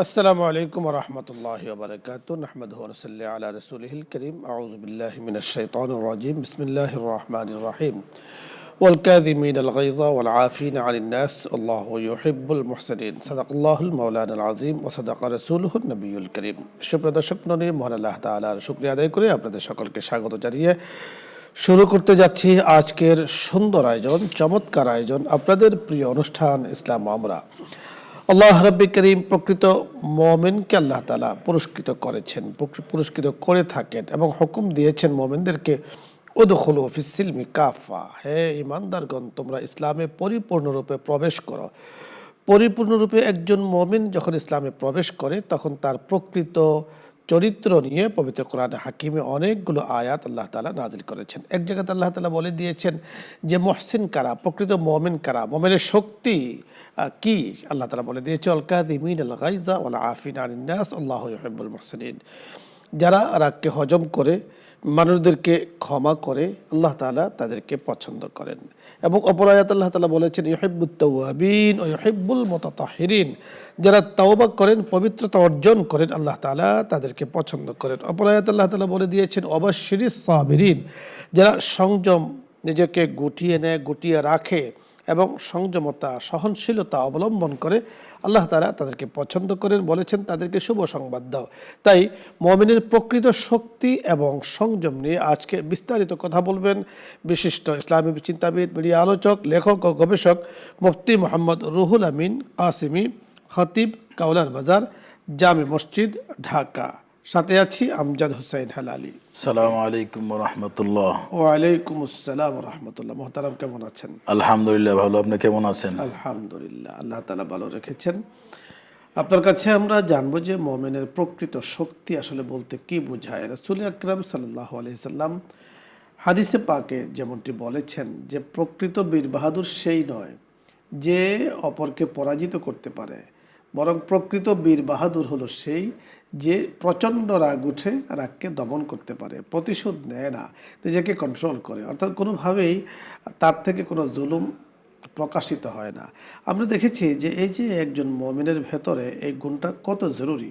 আসসালামু আলাইকুম ওয়া রাহমাতুল্লাহি ওয়া বারাকাতুহু নাহমাদুহু ওয়া নুসাল্লি আলা রাসূলিহিল কারীম আউযু বিল্লাহি মিনাশ শাইতানির রাজীম বিসমিল্লাহির রাহমানির রাহিম ওয়াল কাযিমিনাল গায়যা ওয়াল আফিনা আনিন নাস আল্লাহু ইউহিব্বুল মুহসিনিন সাদাকাল্লাহুল মাওলানাল আযীম ওয়া সাদাকা রাসূলুহুন নবিয়্যুল কারীম। সুপ্রিয় দর্শক মণ্ডলী, মহান আল্লাহ তাআলার শুকরিয়া আদায় করে আপনাদের সকলকে স্বাগত জানিয়ে শুরু করতে যাচ্ছি আজকের সুন্দর আয়োজন, চমৎকার আয়োজন, আপনাদের প্রিয় অনুষ্ঠান ইসলাম আমরা। আল্লাহ রাব্বি করিম প্রকৃত মুমিনকে আল্লাহ তাআলা পুরস্কৃত করেছেন, পুরস্কৃত করে থাকেন এবং হুকুম দিয়েছেন মুমিনদেরকে উদখুলু ফিস সিলমি কাফা, হে ঈমানদারগণ তোমরা ইসলামে পরিপূর্ণরূপে প্রবেশ করো। পরিপূর্ণরূপে একজন মুমিন যখন ইসলামে প্রবেশ করে তখন তার প্রকৃত চরিত্র নিয়ে পবিত্র কোরআনে হাকিমে অনেকগুলো আয়াত আল্লাহ তাআলা নাজিল করেছেন। এক জায়গাতে আল্লাহ তাআলা বলে দিয়েছেন যে মুহসিন কারা, প্রকৃত মুমিন কারা, মুমিনের শক্তি কি আল্লাহ তাআলা বলে দিয়েছে আল কাযিমিনাল গায়যা ওয়াল আফিনা আনিন নাস আল্লাহু ইউহিব্বুল মুহসিনিন। যারা রাগকে হজম করে, মানুষদেরকে ক্ষমা করে, আল্লাহ তাআলা তাদেরকে পছন্দ করেন। এবং অপর আয়াত আল্লাহ তাআলা বলেছেন ইউহিব্বুত তাওয়াবিন ওয়া ইউহিব্বুল মুতাতাহহিরিন, যারা তাওবা করেন, পবিত্রতা অর্জন করেন, আল্লাহ তাআলা তাদেরকে পছন্দ করেন। অপর আয়াত আল্লাহ তাআলা বলে দিয়েছেন ওয়াবাশশিরিস সাবিরিন, যারা সংযম নিজেকে গুটিয়ে নেয়, গুটিয়ে রাখে এবং সংযমতা, সহনশীলতা অবলম্বন করে, আল্লাহ তাআলা তাদেরকে পছন্দ করেন, বলেছেন তাদেরকে শুভ সংবাদ দাও। তাই মুমিনের প্রকৃত শক্তি এবং সংযম নিয়ে আজকে বিস্তারিত কথা বলবেন বিশিষ্ট ইসলামী চিন্তাবিদ, মিডিয়া আলোচক, লেখক ও গবেষক মুফতি মোহাম্মদ রুহুল আমিন কাসেমি, খতিব, কাউলার বাজার, জামে মসজিদ, ঢাকা। সাথে আছি আমজাদ হোসেন হেলালি। আসসালামু আলাইকুম ওয়া রাহমাতুল্লাহ। ওয়ালাইকুম আসসালাম ওয়া রাহমাতুল্লাহ। মোহতারাম, কেমন আছেন? আলহামদুলিল্লাহ ভালো, আপনি কেমন আছেন? আলহামদুলিল্লাহ, আল্লাহ তাআলা ভালো রেখেছেন। আপনার কাছে আমরা জানবো যে মুমিনের প্রকৃত শক্তি আসলে বলতে কি বোঝায়। রাসূল আকরাম সাল্লাল্লাহু আলাইহি সাল্লাম হাদিসে পাকে যেমনটি বলেছেন যে প্রকৃত বীর বাহাদুর সেই নয় যে অপরকে পরাজিত করতে পারে, বরং প্রকৃত বীর বাহাদুর হলো সেই যে প্রচণ্ড রাগ উঠে রাগকে দমন করতে পারে, প্রতিশোধ নেয় না, নিজেকে কন্ট্রোল করে, অর্থাৎ কোনোভাবেই তার থেকে কোনো জুলুম প্রকাশিত হয় না। আমরা দেখেছি যে এই যে একজন মুমিনের ভেতরে এই গুণটা কত জরুরি,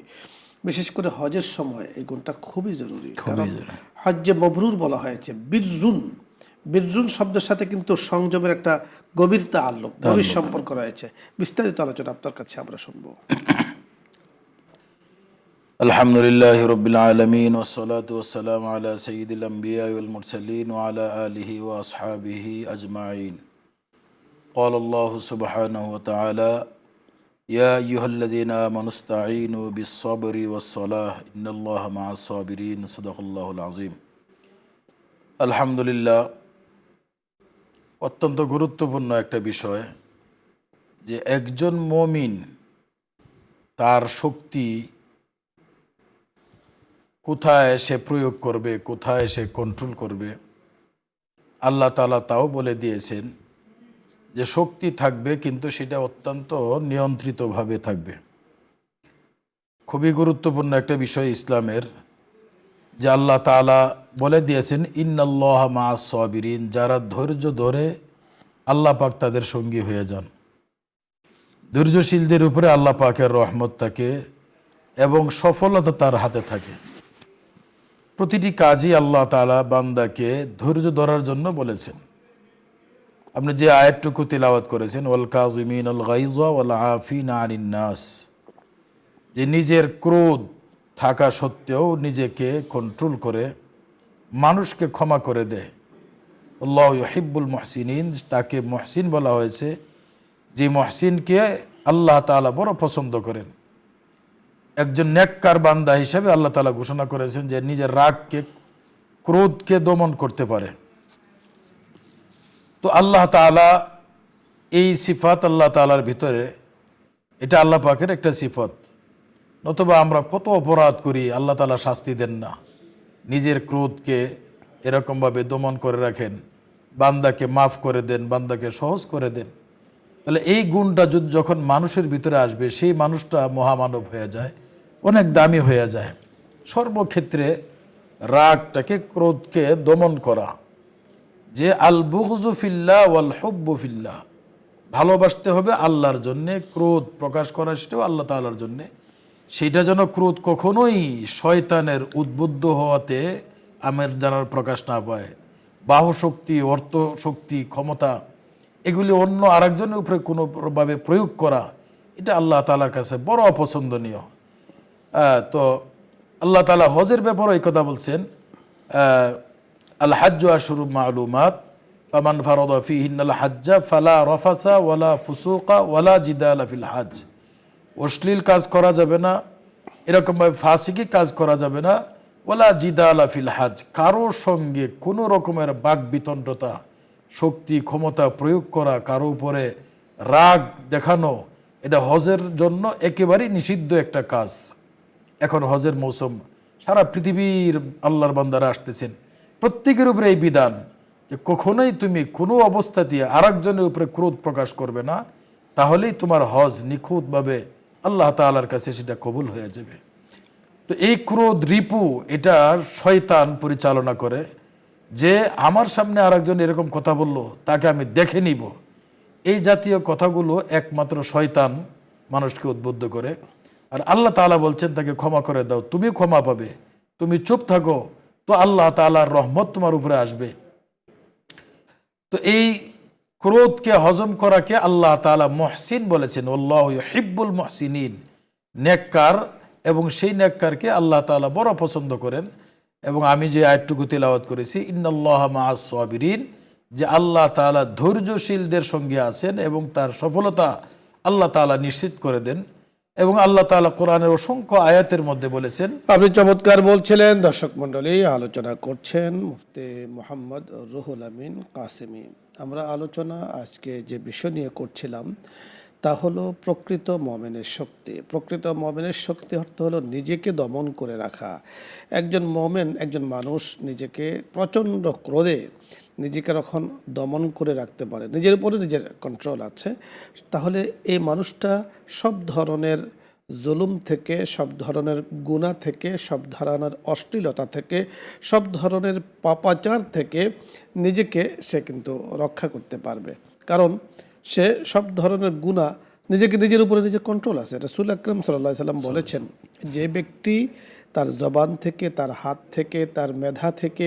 বিশেষ করে হজের সময় এই গুণটা খুবই জরুরি। কারণ হজ্জে মবরুর বলা হয়েছে বিরজুন, বিরজুন শব্দের সাথে কিন্তু সংযমের একটা গভীর তাআল্লুক, গভীর সম্পর্ক রয়েছে। বিস্তারিত আলোচনা আপনার কাছে আমরা শুনবো। আলহামদুলিল্লাহি রাব্বিল আলামিন ওয়াস সালাতু ওয়াস সালামু আলা সাইয়্যিদিল আমবিয়া ওয়াল মুরসালিন ওয়া আলা আলিহি ওয়া আসহাবিহি আজমাইন। قال الله سبحانه وتعالى يا أيها الذين آمنوا استعينوا بالصبر والصلاة إن الله مع الصابرين صدق الله العظيم। আলহামদুলিল্লাহ, অত্যন্ত গুরুত্বপূর্ণ একটা বিষয় যে একজন মুমিন তার শক্তি কোথায় সে প্রয়োগ করবে, কোথায় সে কন্ট্রোল করবে, আল্লাহ তাআলা তাও বলে দিয়েছেন যে শক্তি থাকবে কিন্তু সেটা অত্যন্ত নিয়ন্ত্রিতভাবে থাকবে। খুবই গুরুত্বপূর্ণ একটা বিষয় ইসলামের, যে আল্লাহ তাআলা বলে দিয়েছেন ইন্নাল্লাহা মাআস সাবিরিন, যারা ধৈর্য ধরে আল্লাহ পাক তাদের সঙ্গী হয়ে যান। ধৈর্যশীলদের উপরে আল্লাহ পাকের রহমত থাকে এবং সফলতা তার হাতে থাকে। প্রতিটি কাজই আল্লাহ তাআলা বান্দাকে ধৈর্য ধরার জন্য বলেছেন। আপনি যে আয়াতটুকু তিলাওয়াত করেছেন ওয়াল কাযিমিনাল গায়যা ওয়াল আফিনা আনিন নাস, যে নিজের ক্রোধ থাকা সত্ত্বেও নিজেকে কন্ট্রোল করে মানুষকে ক্ষমা করে দেয়। আল্লাহু ইউহিব্বুল মুহসিনিন, তাকে মুহসিন বলা হয়েছে, যে মুহসিনকে আল্লাহ তাআলা বড় পছন্দ করেন। একজন নেককার বান্দা হিসেবে আল্লাহ তাআলা ঘোষণা করেছেন যে নিজের রাগকে, ক্রোধকে দমন করতে পারে। তো আল্লাহ তাআলা এই সিফাত আল্লাহ তাআলার ভিতরে, এটা আল্লাহ পাকের একটা সিফত। নতুবা আমরা কত অপরাধ করি, আল্লাহ তাআলা শাস্তি দেন না, নিজের ক্রোধকে এরকমভাবে দমন করে রাখেন, বান্দাকে মাফ করে দেন, বান্দাকে সহজ করে দেন। তাহলে এই গুণটা যখন মানুষের ভিতরে আসবে, সেই মানুষটা মহামানব হয়ে যায়, অনেক দামি হয়ে যায়। সর্বক্ষেত্রে রাগটাকে, ক্রোধকে দমন করা, যে আল বুগযু ফিল্লাহ ওয়াল হুব্বু ফিল্লাহ, ভালোবাসতে হবে আল্লাহর জন্যে, ক্রোধ প্রকাশ করা সেটাও আল্লাহ তাআলার জন্যে, সেটা যেন ক্রোধ কখনোই শয়তানের উদ্বুদ্ধ হওয়াতে আমের জানার প্রকাশ না পায়। বাহু শক্তি, অর্থ শক্তি, ক্ষমতা এগুলি অন্য আরেকজনের উপরে কোনোভাবে প্রয়োগ করা, এটা আল্লাহ তাআলার কাছে বড় অপছন্দনীয়। তো আল্লাহ তাআলা হজের ব্যাপারে এই কথা বলছেন, আল হাজ্জু আশহুরুম মা'লুমাত ফামান ফারাদা ফীহিন্নাল হাজ্জা ফালা রাফাসা ওয়ালা ফুসুকা ওয়ালা জিদালা ফিল হজ। অশ্লীল কাজ করা যাবে না, এরকমভাবে ফাসিকি কাজ করা যাবে না, ওয়ালা জিদালা ফিল হজ, কারোর সঙ্গে কোনো রকমের বাক বিতণ্ডতা, শক্তি ক্ষমতা প্রয়োগ করা, কারো উপরে রাগ দেখানো, এটা হজের জন্য একেবারেই নিষিদ্ধ একটা কাজ। এখন হজের মৌসুম, সারা পৃথিবীর আল্লাহর বান্দারা আসতেছেন, প্রত্যেকের উপরে এই বিধান যে কখনোই তুমি কোনো অবস্থাতেই আরেকজনের উপরে ক্রোধ প্রকাশ করবে না, তাহলেই তোমার হজ নিখুঁতভাবে আল্লাহ তাআলার কাছে সেটা কবুল হয়ে যাবে। তো এই ক্রোধ রিপু এটা শয়তান পরিচালনা করে, যে আমার সামনে আরেকজন এরকম কথা বললো, তাকে আমি দেখে নিব। এই জাতীয় কথাগুলো একমাত্র শয়তান মানুষকে উদ্বুদ্ধ করে। আর আল্লাহ তাআলা বলছেন তাকে ক্ষমা করে দাও, তুমি ক্ষমা পাবে। তুমি চুপ থাকো তো আল্লাহ তাআলার রহমত তোমার উপরে আসবে। তো এই ক্রোধকে হজম করাকে আল্লাহ তাআলা মুহসিন বলেছেন, আল্লাহু ইউহিব্বুল মুহসিনিন, নেককার, এবং সেই নেককারকে আল্লাহ তাআলা বড় পছন্দ করেন। এবং আমি যে আয়াতটুকু তেলাওয়াত করেছি, ইন্নাল্লাহা মা'আস সাবিরিন, যে আল্লাহ তাআলা ধৈর্যশীলদের সঙ্গে আছেন এবং তার সফলতা আল্লাহ তাআলা নিশ্চিত করে দেন। এবং আল্লাহ তাআলা কোরআনের অসংখ্য আয়াতের মধ্যে বলেছেন। আপনি চমৎকার বলছিলেন। দর্শক মণ্ডলী, আলোচনা করছেন মুফতি মোহাম্মদ রুহুল আমিন কাসেমি। আমরা আলোচনা আজকে যে বিষয় নিয়ে করছিলাম তা হলো প্রকৃত মুমিনের শক্তি। প্রকৃত মুমিনের শক্তি অর্থ হলো নিজেকে দমন করে রাখা। একজন মুমিন, একজন মানুষ নিজেকে প্রচণ্ড ক্রোধে নিজেকে যখন দমন করে রাখতে পারে, নিজের উপরে নিজের কন্ট্রোল আছে, তাহলে এই মানুষটা সব ধরনের জুলুম থেকে, সব ধরনের গুনাহ থেকে, সব ধরনের অশ্লীলতা থেকে, সব ধরনের পাপাচার থেকে নিজেকে সে কিন্তু রক্ষা করতে পারবে। কারণ সে সব ধরনের গুনাহ নিজেকে, নিজের উপরে নিজের কন্ট্রোল আছে। রাসূল আকরাম সাল্লাল্লাহু আলাইহি সাল্লাম বলেছেন, যে ব্যক্তি তার জবান থেকে, তার হাত থেকে, তার মেধা থেকে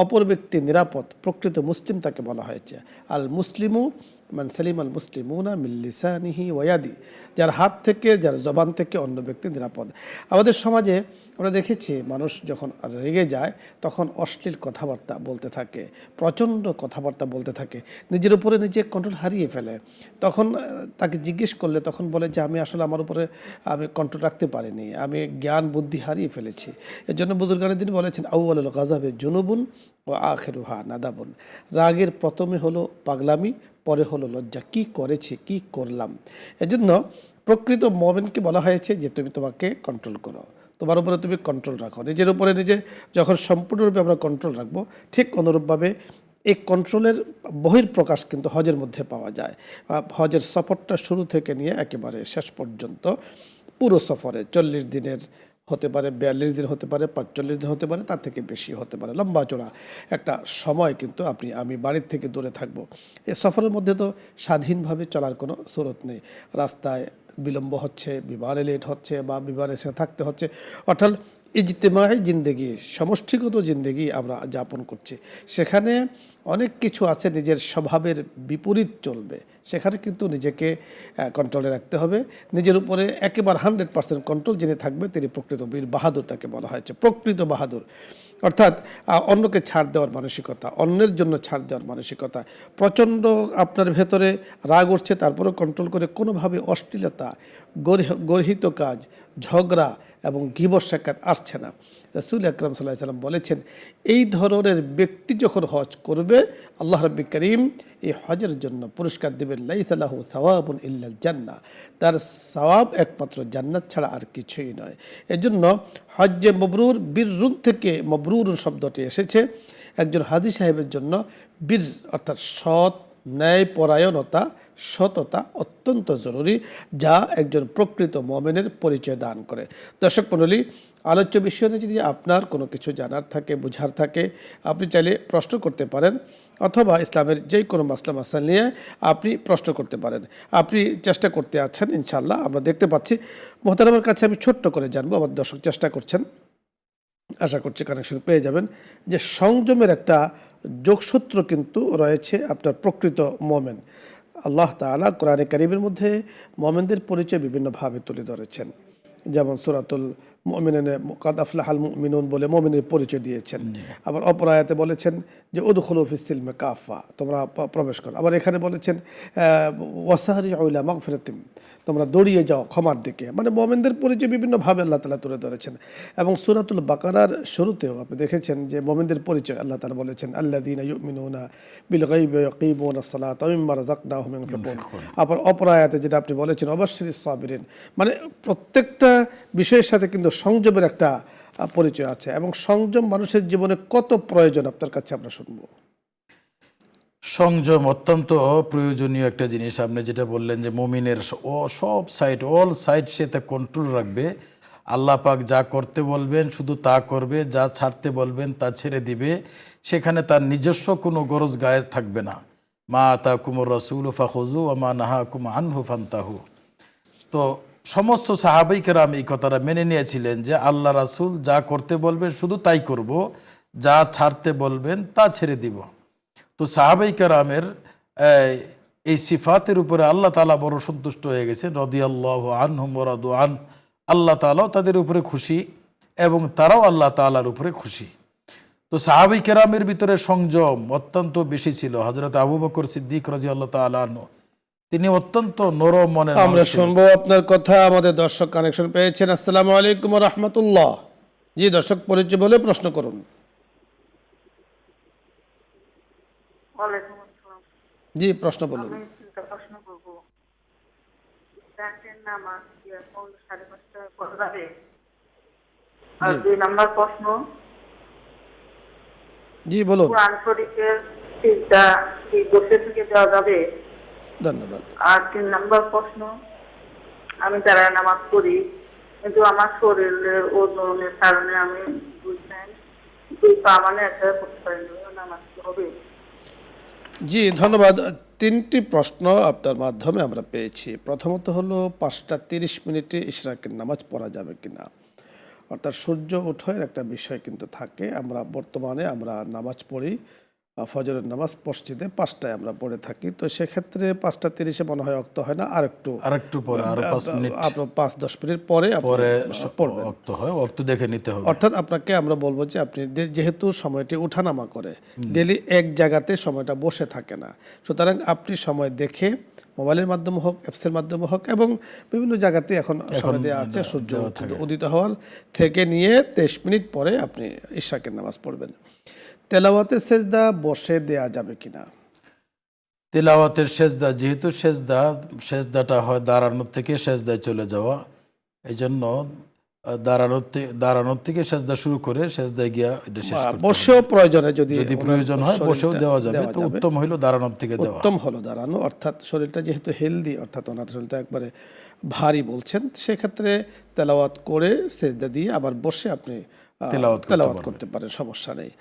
অপর ব্যক্তি নিরাপদ, প্রকৃত মুসলিম তাকে বলা হয়েছে। আল মুসলিমু মান সালিম আল মুসলিমুনা মিন লিসানিহি ওয়া ইয়াদি, যার হাত থেকে, যার জবান থেকে অন্য ব্যক্তি নিরাপদ। আমাদের সমাজে আমরা দেখেছি, মানুষ যখন রেগে যায় তখন অশ্লীল কথাবার্তা বলতে থাকে, প্রচণ্ড কথাবার্তা বলতে থাকে, নিজের উপরে নিজে কন্ট্রোল হারিয়ে ফেলে। তখন তাকে জিজ্ঞেস করলে তখন বলে যে আমি আসলে আমার উপরে আমি কন্ট্রোল রাখতে পারিনি, আমি জ্ঞান বুদ্ধি হারিয়ে ফেলেছি। এর জন্য বুজুর্গানের দিন বলেছেন, আউয়ালুল গাযাবে জুনুবুন ও আখিরুহা নাদাবুন, রাগের প্রথমে হলো পাগলামি, পরে হলো লজ্জা, কি করেছি, কি করলাম। এজন্য প্রকৃত মুমিনকে বলা হয়েছে যে তুমি তোমাকে কন্ট্রোল করো, তোমার উপরে তুমি কন্ট্রোল রাখো। নিজের উপরে নিজে যখন সম্পূর্ণরূপে আমরা কন্ট্রোল রাখবো, ঠিক অনুরূপভাবে এই কন্ট্রোলের বহিঃপ্রকাশ কিন্তু হজের মধ্যে পাওয়া যায়। হজের সফরটা শুরু থেকে নিয়ে একেবারে শেষ পর্যন্ত পুরো সফরে 40 দিনের হতে পারে, 42 দিন হতে পারে, 45 দিন হতে পারে, তার থেকে বেশি হতে পারে, লম্বা চড়া একটা সময় কিন্তু আমি বাড়ির থেকে দূরে থাকবো। এই সফরের মধ্যে তো স্বাধীনভাবে চলার কোনো সুরত নেই। রাস্তায় বিলম্ব হচ্ছে, বিমানে লেট হচ্ছে, বা বিমানে সেখানে থাকতে হচ্ছে। অর্থাৎ ইজতেমাই জিন্দেগি, সমষ্টিগত জিন্দেগি আমরা যাপন করছি। সেখানে অনেক কিছু আছে নিজের স্বভাবের বিপরীত চলবে, সেখানে কিন্তু নিজেকে কন্ট্রোলে রাখতে হবে। নিজের উপরে একেবারে 100% কন্ট্রোল যিনি থাকবে তিনি প্রকৃত বীর বাহাদুর, তাকে বলা হয়েছে প্রকৃত বাহাদুর। অর্থাৎ অন্যকে ছাড় দেওয়ার মানসিকতা, অন্যের জন্য ছাড় দেওয়ার মানসিকতা। প্রচণ্ড আপনার ভেতরে রাগ উঠছে, তারপরেও কন্ট্রোল করে কোনোভাবে অশ্লীলতা, গর্হিত কাজ, ঝগড়া এবং গীবত সাক্ষাৎ আসছে না। রাসূল আকরাম সাল্লাল্লাহু আলাইহি সাল্লাম বলেছেন, এই ধরনের ব্যক্তি যখন হজ করবে, আল্লাহ রাব্বুল কারীম এই হজের জন্য পুরস্কার দেবেন, লাইসা লাহু সাওয়াবুন ইল্লাল জান্নাহ, তার সওয়াব একমাত্র জান্নাত ছাড়া আর কিছুই নয়। এজন্য হজ্জে মবরুর, বিররুন থেকে মবরুরুন শব্দটি এসেছে। একজন হাজী সাহেবের জন্য বীর অর্থাৎ সৎ, ন্যায়পরায়ণতা, সততা অত্যন্ত জরুরি, যা একজন প্রকৃত মুমিনের পরিচয় দান করে। দর্শক মণ্ডলী, আলোচ্য বিষয় নিয়ে যদি আপনার কোনো কিছু জানার থাকে, বুঝার থাকে, আপনি চাইলে প্রশ্ন করতে পারেন, অথবা ইসলামের যে কোনো মাসলা মাসাইল নিয়ে আপনি প্রশ্ন করতে পারেন। আপনি চেষ্টা করতে আছেন, ইনশাআল্লাহ আমরা দেখতে পাচ্ছি। মোহতারামের কাছে আমি ছোট্ট করে জানবো, আমার দর্শক চেষ্টা করছেন, আশা করছি কানেকশন পেয়ে যাবেন, যে সংযমের একটা যোগসূত্র কিন্তু রয়েছে আপনার প্রকৃত মোমেন। আল্লাহ তাআলা কোরআনে কারীমের মধ্যে মোমেনদের পরিচয় বিভিন্নভাবে তুলে ধরেছেন। যেমন সূরাতুল মুমিনুনে কাদ আফলাহাল মুমিনুন বলে মুমিনের পরিচয় দিয়েছেন। আবার অপর আয়াতে বলেছেন যে উদখুলু ফিস সিলমি কাফা, তোমরা প্রবেশ করো। আবার এখানে বলেছেন ওয়াসারিউ ইলা মাগফিরাতিম, তোমরা দৌড়িয়ে যাও ক্ষমার দিকে। মানে মুমিনদের পরিচয় বিভিন্নভাবে আল্লাহ তাআলা তুলে ধরেছেন। এবং সূরাতুল বাকারার শুরুতেও আপনি দেখেছেন যে মুমিনদের পরিচয় আল্লাহ তাআলা বলেছেন আল্লাযীনা ইউমিনুনা বিল গায়বি ওয়া ইয়াকিমুনাস সালাতা ওয়া মিম্মা রাযাকনাহুম ইউনফিকুন। আবার অপর আয়াতে যেটা আপনি বলেছেন ওয়াবাশশিরিস সাবিরিন, মানে প্রত্যেকটা বিষয়ের সাথে কিন্তু সংযমের একটা পরিচয় আছে। এবং সংযম মানুষের জীবনে কত প্রয়োজন আপনার কাছে আমরা শুনবো। সংযম অত্যন্ত প্রয়োজনীয় একটা জিনিস। আপনি যেটা বললেন যে মুমিনের সব সাইড, অল সাইড সে তা কন্ট্রোল রাখবে। আল্লাহ পাক যা করতে বলবেন শুধু তা করবে, যা ছাড়তে বলবেন তা ছেড়ে দিবে। সেখানে তার নিজস্ব কোনো গরজ গায়ে থাকবে না। মা আতাকুমুর রাসূলু ফাখুযু ওয়া মা নাহাকুম আনহু ফান্তাহু। তো সমস্ত সাহাবাই কেরাম এই কথাটা মেনে নিয়েছিলেন যে আল্লাহ রাসূল যা করতে বলবেন শুধু তাই করব, যা ছাড়তে বলবেন তা ছেড়ে দিব। তো সাহাবাই কেরামের এই সিফাতের উপরে আল্লাহ তাআলা বড় সন্তুষ্ট হয়ে গেছেন। রাদিয়াল্লাহু আনহুম ওয়া রাদু আন, আল্লাহ তাআলাও তাদের উপরে খুশি এবং তারাও আল্লাহ তাআলার উপরে খুশি। তো সাহাবাই কেরামের ভিতরে সংযম অত্যন্ত বেশি ছিল। হযরত আবু বকর সিদ্দিক রাদিয়াল্লাহু তাআলা আনহু, তিনি অত্যন্ত নরম মনের মানুষ আমরা ছিলেন। শুনবো আপনার কথা। আমাদের দর্শক কানেকশন পেয়েছেন। আসসালামু আলাইকুম ওয়া রাহমাতুল্লাহ। জি দর্শক, পরিচয় বলে প্রশ্ন করুন। ওয়ালাইকুম আসসালাম। জি প্রশ্ন বলুন। আমি একটা প্রশ্ন করব। রাতের নামাজ কি এখন 5:30 পড়া যাবে? আর জি 2 নাম্বার প্রশ্ন, জি বলুন। কোরআন শরীফের সিজদা কি বসে থেকে দেওয়া যাবে? ধন্যবাদ। আর 3 নাম্বার প্রশ্ন, আমি দাঁড়ায় নামাজ পড়ি, কিন্তু আমার শরীরের ওজনের কারণে আমি 2 পা মানে একসাথে পড়তে পারি না, নামাজ কি হবে? জি ধন্যবাদ। 3টি প্রশ্ন আপনার মাধ্যমে আমরা পেয়েছি। প্রথমত হলো 5:30 ইশরাকের নামাজ পড়া যাবে কিনা, অর্থাৎ সূর্য ওঠার একটা বিষয় কিন্তু থাকে। আমরা বর্তমানে নামাজ পড়ি, ফজরের নামাজ মসজিদে 5টায় আমরা পড়ে থাকি। তো সেক্ষেত্রে 5:30 মনে হয় ওয়াক্ত হয় না, আরেকটু পরে আরো 5 মিনিট আপনার 5-10 মিনিট পরে পরে পড়বেন। ওয়াক্ত হয়, ওয়াক্ত দেখে নিতে হবে। অর্থাৎ আপনাকে আমরা বলবো যে আপনি যেহেতু সময়টি ওঠানামা করে, ডেলি এক জায়গাতে সময়টা বসে থাকে না, সুতরাং আপনি সময় দেখে মোবাইলের মাধ্যমে হোক, অ্যাপসের মাধ্যমে হোক, এবং বিভিন্ন জায়গাতে এখন সময় দেওয়া আছে, সূর্য উদিত হওয়ার থেকে নিয়ে 23 মিনিট পরে আপনি ইশরাকের নামাজ পড়বেন। তেলাওয়াতের সেজদা বসে দেয়া যাবে কিনা? তেলাওয়াতের সেজদা, যেহেতু সেজদাটা হয় দাঁড়ানোর থেকে সেজদায় চলে যাওয়া, এই জন্য দাঁড়ানোর থেকে সেজদা শুরু করে সেজদায় গিয়া এটা শেষ করতে হবে। বসেও প্রয়োজনে যদি প্রয়োজন হয় বসেও দেওয়া যাবে, তো যাবে। উত্তম হইল দাঁড়ানোর থেকে দেওয়া। উত্তম হলো দাঁড়ানো, অর্থাৎ শরীরটা যেহেতু হেলদি, অর্থাৎ ওনার শরীরটা একবারে ভারী বলছেন, সেক্ষেত্রে তেলাওয়াত করে সেজদা দিয়ে আবার বসে আপনি তেলাওয়াত করতে পারেন, সমস্যা নেই।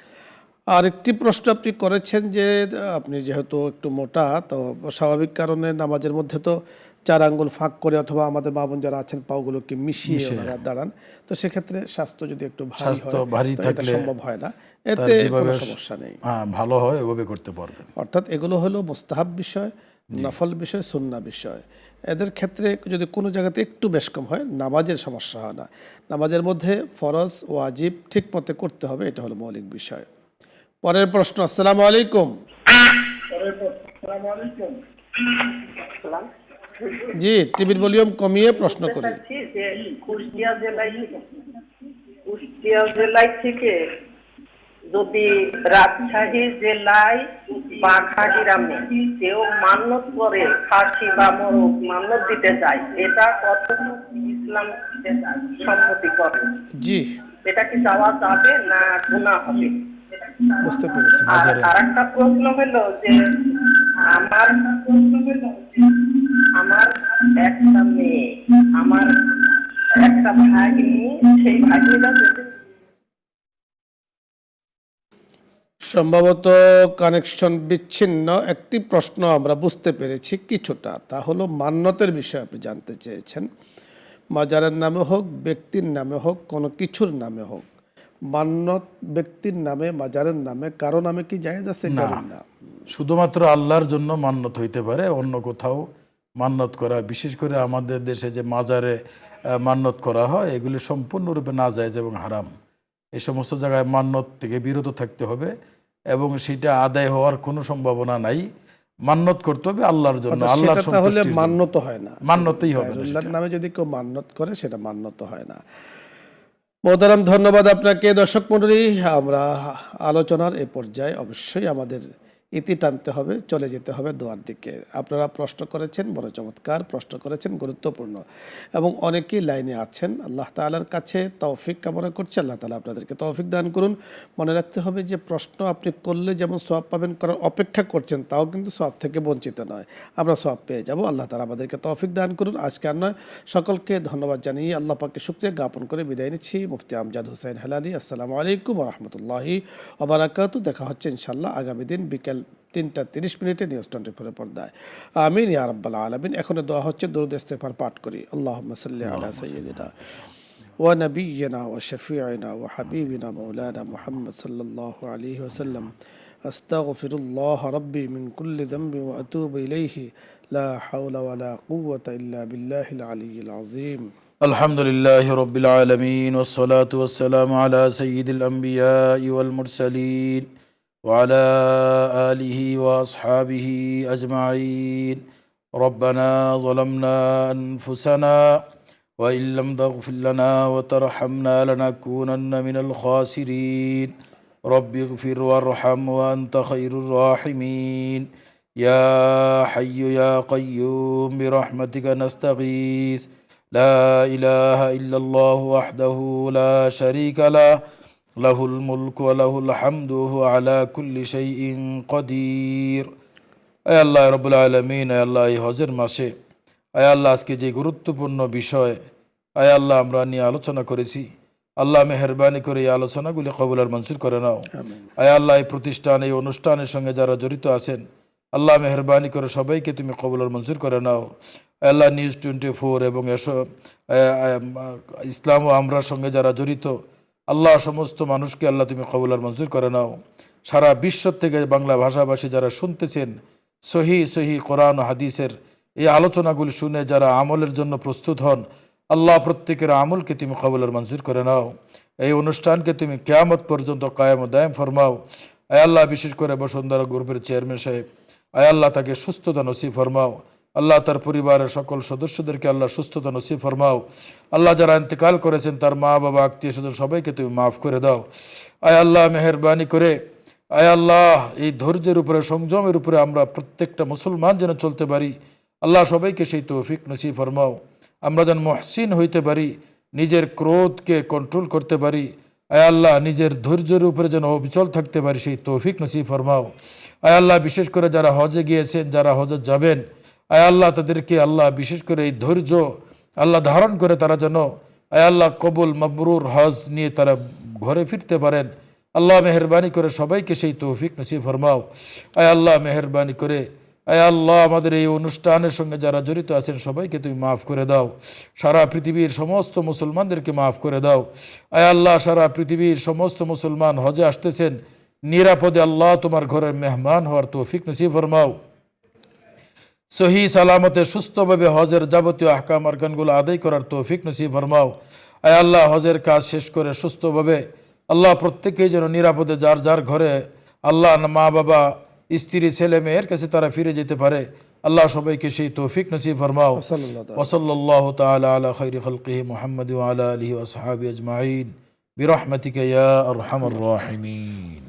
আরেকটি প্রশ্ন আপনি করেছেন যে আপনি যেহেতু একটু মোটা, তো স্বাভাবিক কারণে নামাজের মধ্যে তো 4 আঙ্গুল ফাঁক করে অথবা আমাদের মা বোন যারা আছেন পাগুলোকে মিশিয়ে ওনারা দাঁড়ান। তো সেক্ষেত্রে স্বাস্থ্য যদি একটু ভারী হয় তো এটা সম্ভব হয় না, এতে কোনো সমস্যা নেই। ভালো হয়, এভাবে করতে পারবেন। অর্থাৎ এগুলো হলো মুস্তাহাব বিষয়, নফল বিষয়, সুন্নাহ বিষয়। এদের ক্ষেত্রে যদি কোনো জায়গাতে একটু বেশ কম হয়, নামাজের সমস্যা হয় না। নামাজের মধ্যে ফরজ ওয়াজিব ঠিক মতো করতে হবে, এটা হলো মৌলিক বিষয়। পরের প্রশ্ন। আসসালামু আলাইকুম। জি টিভির ভলিউম কমিয়ে প্রশ্ন করি। কুষ্টিয়া জেলায় থেকে যদি রাজশাহী জেলায় বাঘা গ্রামে কেউ মান্যত করে খাসি বা মোরগ মান্যত দিতে যায়, এটা কত ইসলাম সম্মতি করে? জি এটা কি যাওয়া যাবে না গুনাহ হবে? বুঝতে পেরেছি। আর আরেকটা প্রশ্ন হলো যে আমার আমার একটা মেয়ে, আমার একটা ভাগ্নি, সেই ভাগ্নিটা যদি সম্ভবত কানেকশন বিচ্ছিন্ন। একটি প্রশ্ন আমরা বুঝতে পেরেছি কিছুটা, তা হলো মান্যতের বিষয়ে আপনি জানতে চেয়েছেন। মাজারের নামে হোক, ব্যক্তির নামে হোক, কোনো কিছুর নামে হোক, মান্যত ব্যক্তির নামে, মাজারের নামে, কারো নামে কি জায়েজ আছে? কারণ না, শুধুমাত্র আল্লাহর জন্য মান্যত হইতে পারে, অন্য কোথাও মান্যত করা, বিশেষ করে আমাদের দেশে যে মাজারে মান্যত করা হয়, এগুলি সম্পূর্ণরূপে নাজায়েজ এবং হারাম। এই সমস্ত জায়গায় মান্যত থেকে বিরত থাকতে হবে এবং সেটা আদায় হওয়ার কোনো সম্ভাবনা নাই। মান্যত করতে হবে আল্লাহর জন্য, আল্লাহর সেটা তাহলে সন্তুষ্টির জন্য। মান্যত হয় না, মান্যতই হবে না গায়রুল্লাহর সেটা। নামে যদি কেউ মান্যত করে সেটা মান্যত হয় না। মোহতারাম, ধন্যবাদ আপনাকে। দর্শক মণ্ডলী, আমরা আলোচনার এ পর্যায়ে অবশ্যই আমাদের ইতি টানতে হবে, চলে যেতে হবে দোয়ার দিকে। আপনারা প্রশ্ন করেছেন, বড় চমৎকার প্রশ্ন করেছেন, গুরুত্বপূর্ণ, এবং অনেকেই লাইনে আছেন। আল্লাহ তাআলার কাছে তৌফিক কামনা করছি, আল্লাহ তাআলা আপনাদেরকে তৌফিক দান করুন। মনে রাখতে হবে যে প্রশ্ন আপনি করলে যেমন সওয়াব পাবেন, করার অপেক্ষা করছেন, তাও কিন্তু সওয়াব থেকে বঞ্চিত নয়, আমরা সওয়াব পেয়ে যাব। আল্লাহ তাআলা আমাদেরকে তৌফিক দান করুন। আজকে আর নয়, সকলকে ধন্যবাদ জানিয়ে আল্লাহ পাককে শুকরিয়া জ্ঞাপন করে বিদায় নিচ্ছি। মুফতি আমজাদ হোসেন হেলালি। আসসালামু আলাইকুম ওয়া রাহমাতুল্লাহি ওয়া বারাকাতুহু। দেখা হচ্ছে ইনশাআল্লাহ আগামী দিন বিকেল 3টা 30 নিউজ 24 পর্দায়। আমিন ইয়া রাব্বাল আলামিন। এখন দোয়া হচ্ছে, দরুদ ইস্তেগফার পাঠ করি। আল্লাহুম্মা সাল্লি আলা সাইয়্যিদিনা ওয়া নাবিয়্যিনা ওয়া শাফিঈনা ওয়া হাবিবিনা মাওলানা মুহাম্মদ সাল্লাল্লাহু আলাইহি ওয়াসাল্লাম। আস্তাগফিরুল্লাহ রাব্বি মিন কুল্লি যামবিন ওয়া আতুবু ইলাইহি। লা হাওলা ওয়া লা কুওয়াতা ইল্লা বিল্লাহিল আলিয়্যিল আযীম। আলহামদুলিল্লাহি রাব্বিল আলামিন ওয়াসসালাতু ওয়াসসালামু আলা সাইয়্যিদিল আমবিয়াই ওয়াল মুরসালিন وعلى آله وأصحابه أجمعين. ربنا ظلمنا أنفسنا وإن لم تغفر لنا وترحمنا لنكونن من الخاسرين. رب اغفر وارحم وأنت خير الراحمين. يا حي يا قيوم برحمتك نستغيث. لا إله إلا الله وحده لا شريك له লাহুল মুলকু ওয়া লাহুল হামদু ওয়া হুয়া আলা কুল্লি শাইইন কাদির। আয় আল্লাহ রাব্বুল আলামিন, আয় আল্লাহ এই হজের মাসে, আয় আল্লাহ আজকে যে গুরুত্বপূর্ণ বিষয় আয় আল্লাহ আমরা নিয়ে আলোচনা করেছি, আল্লাহ মেহেরবানি করে এই আলোচনাগুলি কবুল আর মঞ্জুর করে নাও। আয় আল্লাহ এই প্রতিষ্ঠান, এই অনুষ্ঠানের সঙ্গে যারা জড়িত আছেন, আল্লাহ মেহেরবানি করে সবাইকে তুমি কবুল আর মঞ্জুর করে নাও। আয় আল্লাহ নিউজ 24 এবং ইসলাম ও আমরার সঙ্গে যারা জড়িত, আল্লাহ সমস্ত মানুষকে আল্লাহ তুমি কবুল আর মঞ্জুর করে নাও। সারা বিশ্ব থেকে বাংলা ভাষাভাষী যারা শুনতেছেন, সহি কোরআন ও হাদিসের এই আলোচনাগুলি শুনে যারা আমলের জন্য প্রস্তুত হন, আল্লাহ প্রত্যেকের আমলকে তুমি কবুল আর মঞ্জুর করে নাও। এই অনুষ্ঠানকে তুমি কিয়ামত পর্যন্ত কায়েম ও দায়েম ফরমাও। আয় আল্লাহ বিশেষ করে বসুন্ধরা গ্রুপের চেয়ারম্যান সাহেব, আয় আল্লাহ তাকে সুস্থতা নসিব ফরমাও। আল্লাহ তার পরিবারের সকল সদস্যদেরকে আল্লাহ সুস্থতা নসিব ফরমাও। আল্লাহ যারা ইন্তেকাল করেছেন, তার মা বাবা আত্মীয় স্বজন সবাইকে তুমি মাফ করে দাও। আয় আল্লাহ মেহেরবানি করে, আয় আল্লাহ এই ধৈর্যের উপরে, সংযমের উপরে আমরা প্রত্যেকটা মুসলমান যেন চলতে পারি, আল্লাহ সবাইকে সেই তৌফিক নসিব ফরমাও। আমরা যেন মুহসিন হইতে পারি, নিজের ক্রোধকে কন্ট্রোল করতে পারি, আয় আল্লাহ নিজের ধৈর্যের উপরে যেন অবিচল থাকতে পারি, সেই তৌফিক নসিব ফরমাও। আয় আল্লাহ বিশেষ করে যারা হজে গিয়েছেন, যারা হজে যাবেন, আয় আল্লাহ তাদেরকে আল্লাহ বিশেষ করে এই ধৈর্য আল্লাহ ধারণ করে তারা যেন আয় আল্লাহ কবুল মাবরুর হজ নিয়ে তারা ঘরে ফিরতে পারেন। আল্লাহ মেহেরবানি করে সবাইকে সেই তৌফিক নসিব ফরমাও। আয় আল্লাহ মেহেরবানি করে, আয় আল্লাহ আমাদের এই অনুষ্ঠানের সঙ্গে যারা জড়িত আছেন সবাইকে তুমি মাফ করে দাও। সারা পৃথিবীর সমস্ত মুসলমানদেরকে মাফ করে দাও। আয় আল্লাহ সারা পৃথিবীর সমস্ত মুসলমান হজে আসতেছেন, নিরাপদে আল্লাহ তোমার ঘরের মেহমান হওয়ার তৌফিক নসিব ফরমাও। সহি সালামতে সুস্থভাবে হজের যাবতীয় আহকাম আরকানগুলো আদায় করার তৌফিক নসিব ফরমাও। আয় আল্লাহ হজের কাজ শেষ করে সুস্থভাবে আল্লাহ প্রত্যেকেই যেন নিরাপদে যার যার ঘরে আল্লাহ মা বাবা স্ত্রী ছেলে মেয়ের কাছে তারা ফিরে যেতে পারে, আল্লাহ সবাইকে সেই তৌফিক নসিব ফরমাও। ওয়া সাল্লাল্লাহু তাআলা আলা খায়রি খালকিহি মুহাম্মাদ ওয়া আলা আলিহি ওয়া আসহাবিহি আজমাইন বিরহমাতিকা ইয়া আরহামার রাহিমিন।